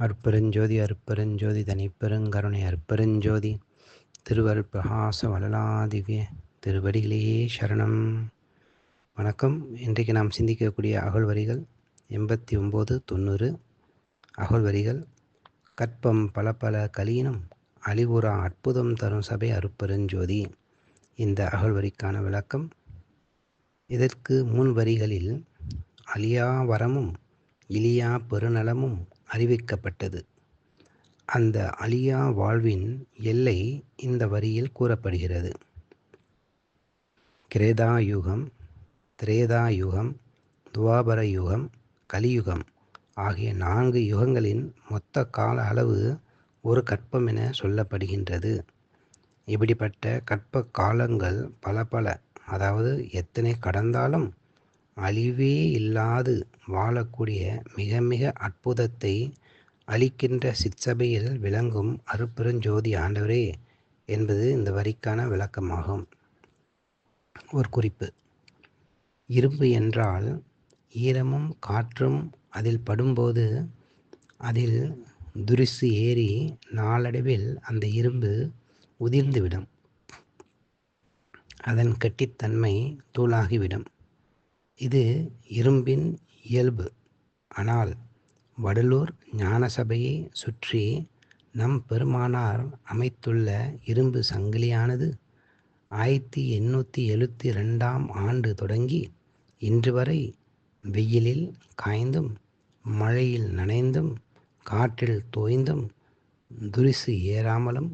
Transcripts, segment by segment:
அருட்பெருஞ்சோதி அருட்பெருஞ்சோதி தனிப்பெருங்கருணை அருட்பெருஞ்சோதி திருவருட் பிரகாச வளலாதிவ்ய திருவடிகளே சரணம். வணக்கம். இன்றைக்கு நாம் சிந்திக்கக்கூடிய அகழ்வரிகள் 89-90 அகழ்வரிகள். கற்பம் பல பல கலியினும் அழிவுறா அற்புதம் தரும் சபை அருட்பெருஞ்சோதி. இந்த அகழ்வரிக்கான விளக்கம். இதற்கு முன் வரிகளில் அழியா வரமும் இழியா பெருநலமும் அறிவிக்கப்பட்டது. அந்த அழியா வாழ்வின் எல்லை இந்த வரியில் கூறப்படுகிறது. கிரேதாயுகம், திரேதாயுகம், துவாபர யுகம், கலியுகம் ஆகிய 4 யுகங்களின் மொத்த கால அளவு ஒரு கற்பம் என சொல்லப்படுகின்றது. இப்படிப்பட்ட கற்ப காலங்கள் பல, அதாவது எத்தனை கடந்தாலும் அழிவே இல்லாது வாழக்கூடிய மிக மிக அற்புதத்தை அளிக்கின்ற சிற்சபையில் விளங்கும் அருட்பெருஞ்சோதி ஆண்டவரே என்பது இந்த வரிக்கான விளக்கமாகும். ஒரு குறிப்பு. இரும்பு என்றால் ஈரமும் காற்றும் அதில் படும்போது அதில் துரிசு ஏறி நாளடைவில் அந்த இரும்பு உதிர்ந்துவிடும். அதன் கெட்டித்தன்மை தூளாகிவிடும். இது இரும்பின் இயல்பு. ஆனால் வடலூர் ஞானசபையை சுற்றி நம் பெருமானார் அமைத்துள்ள இரும்பு சங்கிலியானது 1872ஆம் ஆண்டு தொடங்கி இன்று வரை வெயிலில் காய்ந்தும், மழையில் நனைந்தும், காற்றில் தோய்ந்தும், துரிசு ஏறாமலும்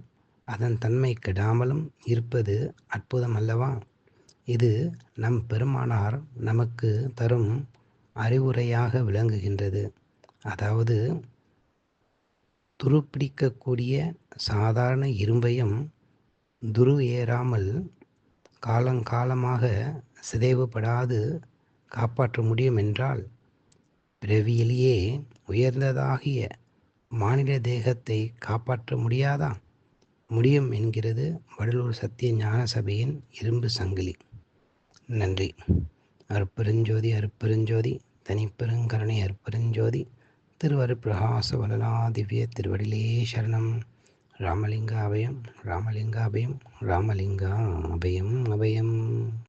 அதன் தன்மை கெடாமலும் இருப்பது அற்புதம் அல்லவா? இது நம் பெருமானார் நமக்கு தரும் அறிவுரையாக விளங்குகின்றது. அதாவது துருப்பிடிக்கக்கூடிய சாதாரண இரும்பையும் துரு ஏறாமல் காலங்காலமாக சிதைவுபடாது காப்பாற்ற முடியும் என்றால் பிறவியிலேயே உயர்ந்ததாகிய மானிட தேகத்தை காப்பாற்ற முடியாதா? முடியும் என்கிறது வடலூர் சத்திய ஞான சபையின் இரும்பு சங்கிலி. நன்றி. அருட்பெருஞ்சோதி அருட்பெருஞ்சோதி தனிப்பெருங்கருணை அருட்பெருஞ்சோதி திருவருட் பிரகாச வளலாதிவ்ய திருவடிகளே சரணம். ராமலிங்க அபயம் ராமலிங்க அபயம் ராமலிங்க அபயம் அபயம்.